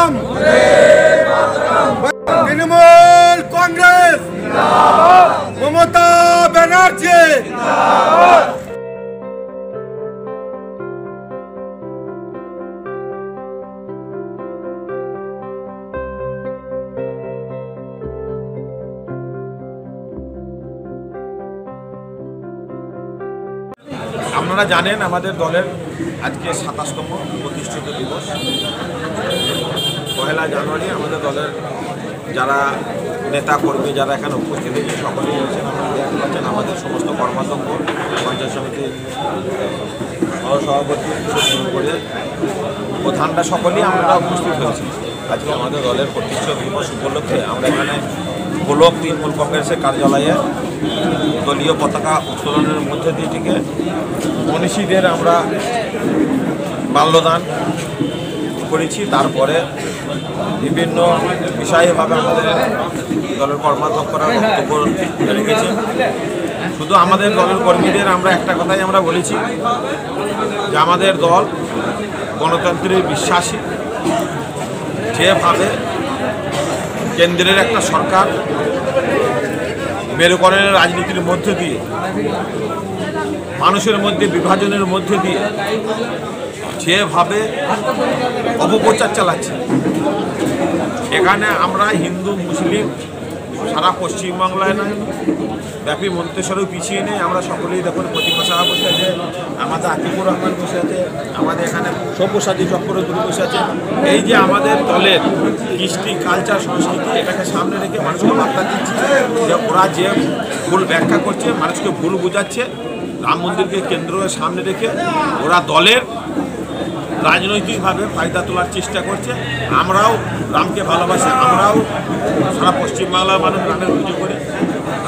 মাতরম। তৃণমূল কংগ্রেস, মমতা ব্যানার্জি। আপনারা জানেন আমাদের দলের আজকে ২৭তম প্রতিষ্ঠিত দিবস। ১ জানুয়ারি আমাদের দলের যারা নেতা কর্মী যারা এখানে উপস্থিত হয়েছে সকলেই রয়েছেন। আপনারা দেখতে পাচ্ছেন আমাদের সমস্ত কর্মাধ্যক্ষ, পঞ্চায়েত সমিতির সহসভাপতি শুরু করে প্রধানরা সকলেই আমরা উপস্থিত হয়েছি। আজকে আমাদের দলের প্রতিষ্ঠিত দিবস উপলক্ষে আমরা এখানে ব্লক তৃণমূল কংগ্রেসের কার্যালয়ে দলীয় পতাকা উত্তোলনের মধ্যে দিয়ে এটিকে মনীষীদের আমরা মাল্যদান করেছি। তারপরে বিভিন্ন বিষয়ভাবে আমাদের দলের কর্মাধ্যক্ষরা বক্তব্য রেখেছে। শুধু আমাদের দলের কর্মীদের আমরা একটা কথাই আমরা বলেছি যে আমাদের দল গণতন্ত্রে বিশ্বাসী। যেভাবে কেন্দ্রের একটা সরকার মেরুকরণের রাজনীতির মধ্যে দিয়ে মানুষের মধ্যে বিভাজনের মধ্যে দিয়ে যেভাবে অপপ্রচার চালাচ্ছে, এখানে আমরা হিন্দু মুসলিম সারা পশ্চিমবাংলায় নয় ব্যাপী মন্তেশ্বরেও পিছিয়ে নেই। আমরা সকলেই দেখুন প্রতিমা সাহা বসে আছে, আমাদের আতিকুর রহমান বসে আছে, আমাদের এখানে সব্যসাচী চক্রবর্তী বসে আছে। এই যে আমাদের দলের কৃষ্টি কালচার সংস্কৃতি এটাকে সামনে রেখে মানুষকে বার্তা দিচ্ছে যে ওরা যে ভুল ব্যাখ্যা করছে, মানুষকে ভুল বোঝাচ্ছে। রাম মন্দিরকে কেন্দ্রের সামনে রেখে ওরা দলের রাজনৈতিকভাবে ফায়দা তোলার চেষ্টা করছে। আমরাও রামকে ভালোবাসি, আমরাও সারা পশ্চিমবাংলার মানুষ রামের পুজো করি,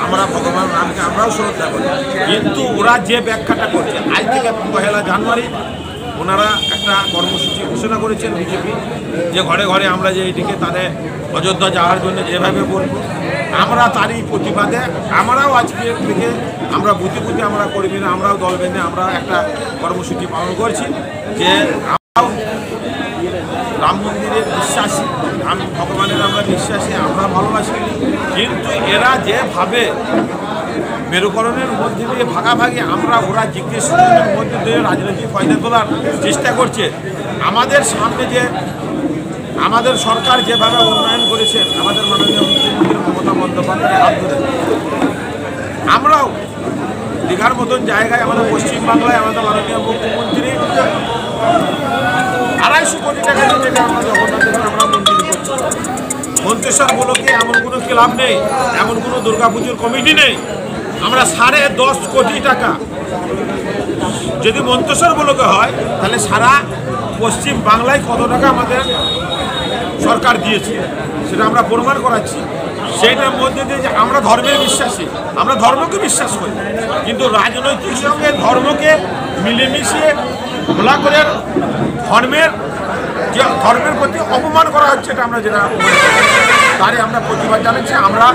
আমরা ভগবান রামকে আমরাও শ্রদ্ধা করি। কিন্তু ওরা যে ব্যাখ্যাটা করছে, আজ থেকে ১ জানুয়ারি ওনারা একটা কর্মসূচি ঘোষণা করেছেন বিজেপি, যে ঘরে ঘরে আমরা যে এটিকে তাদের অযোধ্যা যাওয়ার জন্য যেভাবে বলবো, আমরা তারই প্রতিবাদে আমরাও আজকে থেকে আমরা বুঝে বুঝে আমরা কর্মীরা আমরাও দল বেঁধে আমরা একটা কর্মসূচি পালন করছি যে আমরাও রাম মন্দিরে বিশ্বাসী, রাম ভগবানের আমরা বিশ্বাসী, আমরা ভালোবাসি। কিন্তু এরা যেভাবে মেরুকরণের মধ্যে দিয়ে ভাগাভাগি ওরা জিজ্ঞেস মধ্যে দিয়ে রাজনৈতিক ফায়দা তোলার চেষ্টা করছে। আমাদের সামনে যে আমাদের সরকার যেভাবে উন্নয়ন করেছে, আমাদের মাননীয় মুখ্যমন্ত্রী মমতা বন্দ্যোপাধ্যায়ের হাত ধরে আমরাও দীঘার মতন জায়গায় আমাদের পশ্চিমবাংলায় আমাদের মাননীয় মুখ্যমন্ত্রী ২৫০ কোটি টাকা দিয়ে আমরা জগন্নাথের আমরা মন্দির করছি। মন্তেশ্বর ব্লকে এমন কোনো ক্লাব নেই, এমন কোনো দুর্গাপুজোর কমিটি নেই। আমরা ১০.৫ কোটি টাকা যদি মন্তেশ্বর ব্লকে হয় তাহলে সারা পশ্চিম বাংলায় কত টাকা আমাদের সরকার দিয়েছে সেটা আমরা প্রমাণ করাচ্ছি। সেইটার মধ্যে দিয়ে যে আমরা ধর্মের বিশ্বাসী, আমরা ধর্মকে বিশ্বাস করি, কিন্তু রাজনৈতিক সঙ্গে ধর্মকে মিলেমিশিয়ে খোলা করে ধর্মের প্রতি অপমান করা হচ্ছে, এটা আমরা যেটা তারই আমরা প্রতিবাদ জানাচ্ছি। আমরা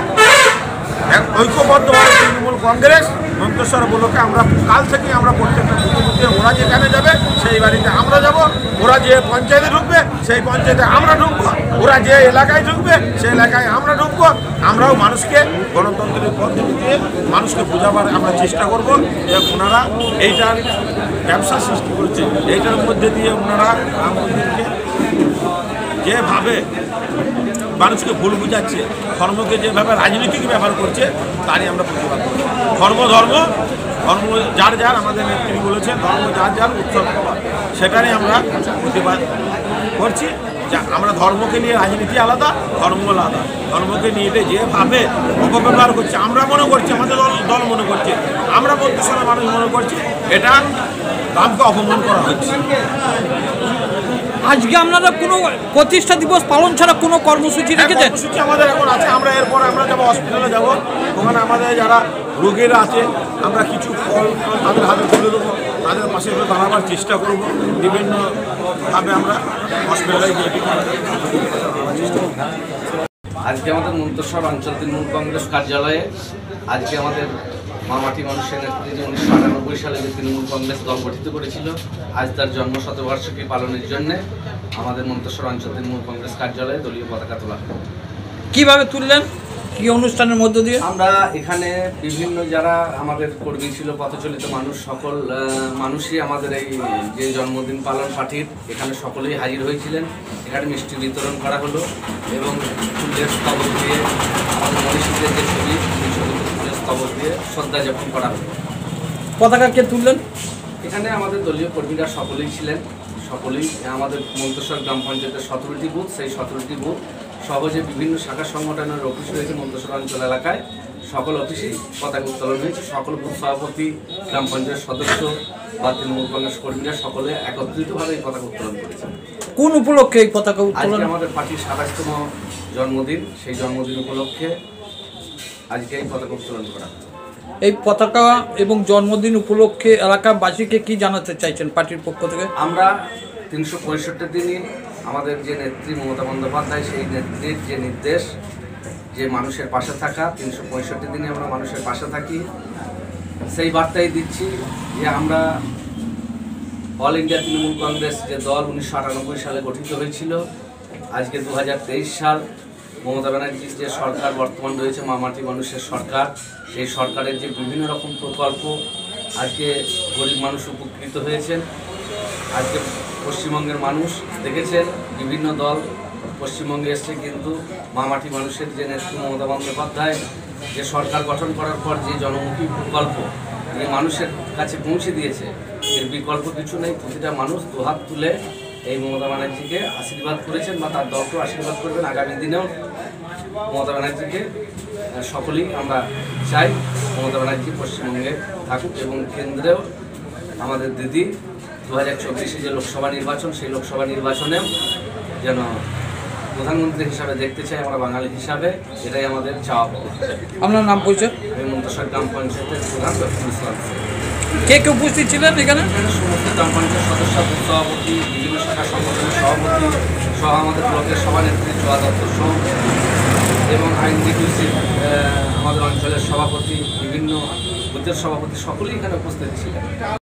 ঐক্যবদ্ধভাবে তৃণমূল কংগ্রেস মন্তেশ্বর ব্লকে আমরা কাল থেকে আমরা প্রত্যেকটা বুথে ওরা যেখানে যাবে সেই বাড়িতে আমরা যাব, ওরা যে পঞ্চায়েতে ঢুকবে সেই পঞ্চায়েতে আমরা ঢুকবো, ওরা যে এলাকায় ঢুকবে সেই এলাকায় আমরা ঢুকবো। আমরাও মানুষকে গণতন্ত্রের পদ্ধতিতে মানুষকে বোঝাবার আমরা চেষ্টা করব যে ওনারা এইটার ব্যবসা সৃষ্টি করছে, এইটার মধ্যে দিয়ে ওনারা রাম মন্দিরকে যেভাবে মানুষকে ভুল বুঝাচ্ছে, ধর্মকে যেভাবে রাজনৈতিক ব্যবহার করছে তারই আমরা প্রতিবাদ করি। ধর্ম যার যার আমাদের নেত্রী বলেছে, ধর্ম যার যার উৎসব খাবার, সেটারই আমরা প্রতিবাদ করছি। যা আমরা ধর্মকে নিয়ে রাজনীতি আলাদা, ধর্ম আলাদা। ধর্মকে নিয়ে যেভাবে অপব্যবহার করছে আমরা মনে করছি, আমাদের দল মনে করছে, আমরা মন্তেশ্বরের মানুষ মনে করছি এটা রামকে অপমান করা হচ্ছে। আজকে আপনারা কোনো প্রতিষ্ঠা দিবস পালন ছাড়া কোনো কর্মসূচি রেখেছেন? কর্মসূচি আমাদের এখন আছে। আমরা এরপর আমরা যাবো হসপিটালে যাব, ওখানে আমাদের যারা রোগীরা আছে আমরা কিছু ফল তাদের হাতে তুলে দেবো, তাদের পাশে দাঁড়াবার চেষ্টা করব। বিভিন্নভাবে আমরা হসপিটালে গিয়ে আজকে আমাদের মন্তেশ্বর অঞ্চল তৃণমূল কংগ্রেস কার্যালয়ে আজকে আমাদের মামাটি মানুষের নেতৃত্বে 1998 সালে যে তৃণমূল কংগ্রেস দল গঠিত করেছিল, আজ তার জন্ম শতবার্ষিকী পালনের জন্যে আমাদের মন্তেশ্বর অঞ্চল তৃণমূল কংগ্রেস কার্যালয়ে দলীয় পতাকা তোলা হয়। কিভাবে তুললেন, কি অনুষ্ঠানের মধ্য দিয়ে? আমরা এখানে বিভিন্ন যারা আমাদের কর্মী ছিল, পথচলিত মানুষ, সকল মানুষই আমাদের এই যে জন্মদিন পালন পার্টির এখানে সকলেই হাজির হয়েছিলেন। এখানে মিষ্টি বিতরণ করা হলো এবং ফুলের স্তবক দিয়ে আমাদের মনীষীদের যে ছবি, সেই ছবিতে ফুলের স্তবক দিয়ে শ্রদ্ধা জ্ঞাপন করা হলো। পতাকা কে তুললেন? এখানে আমাদের দলীয় কর্মীরা সকলেই ছিলেন। সকলেই আমাদের মন্তেশ্বর গ্রাম পঞ্চায়েতের 17টি বুথ, সেই 17টি বুথ সহজে বিভিন্ন শাখা সংগঠনের অফিস রয়েছে মন্তেশ্বর অঞ্চল এলাকায়, সকল অফিসেই পতাকা উত্তোলন হয়েছে। সকল বুথ সভাপতি, গ্রাম পঞ্চায়েত সদস্য বা তৃণমূল কংগ্রেস কর্মীরা সকলে একত্রিতভাবে এই পতাকা উত্তোলন করেছে। কোন উপলক্ষে এই পতাকা উত্তোলন? আজকে আমাদের পার্টির 27তম জন্মদিন, সেই জন্মদিন উপলক্ষে আজকে এই পতাকা উত্তোলন করা। এই পতাকা এবং জন্মদিন উপলক্ষে এলাকাবাসীকে কি জানাতে চাইছেন পার্টির পক্ষ থেকে? আমরা 365 দিনই আমাদের যে নেত্রী মমতা বন্দ্যোপাধ্যায়, সেই নেত্রীর যে নির্দেশ যে মানুষের পাশে থাকা, 365 দিনই আমরা মানুষের পাশে থাকি, সেই বার্তাই দিচ্ছি যে আমরা অল ইন্ডিয়া তৃণমূল কংগ্রেস যে দল 1998 সালে গঠিত হয়েছিল, আজকে 2023 সাল মমতা ব্যানার্জির যে সরকার বর্তমান রয়েছে, মামাটি মানুষের সরকার, সেই সরকারের যে বিভিন্ন রকম প্রকল্প আজকে গরিব মানুষ উপকৃত হয়েছেন। আজকে পশ্চিমবঙ্গের মানুষ দেখেছেন বিভিন্ন দল পশ্চিমবঙ্গে এসছে, কিন্তু মামাটি মানুষের যে নেত্রী মমতা বন্দ্যোপাধ্যায় যে সরকার গঠন করার পর যে জনমুখী প্রকল্প যে মানুষের কাছে পৌঁছে দিয়েছে, এর বিকল্প কিছু নেই। প্রতিটা মানুষ দুহাত তুলে এই মমতা ব্যানার্জিকে আশীর্বাদ করেছেন বা তার দলকেও আশীর্বাদ করবেন। আগামী দিনেও মমতা ব্যানার্জিকে সকলেই আমরা চাই মমতা ব্যানার্জি পশ্চিমবঙ্গে থাকুক এবং কেন্দ্রেও আমাদের দিদি 2024 যে লোকসভা নির্বাচন, সেই লোকসভা নির্বাচনেও যেন প্রধানমন্ত্রী হিসাবে দেখতে চাই আমরা বাঙালি হিসাবে, এটাই আমাদের চাওয়া পাওয়া। আপনার নাম পরিচয়? আমি মন্তেশ্বর গ্রাম পঞ্চায়েতের প্রধান ডক্টর ইসলাম। কে কে উপস্থিত ছিলেন এখানে? সমস্ত গ্রাম পঞ্চায়েত সদস্য, বুথ সভাপতি, বিভিন্ন শাখা সংগঠনের সভাপতি সহ আমাদের ব্লকের সভানেত্রী জোয়া দত্ত সহ এবং আইনজীবী আমাদের অঞ্চলের সভাপতি, বিভিন্ন বুথের সভাপতি সকলেই এখানে উপস্থিত ছিলেন।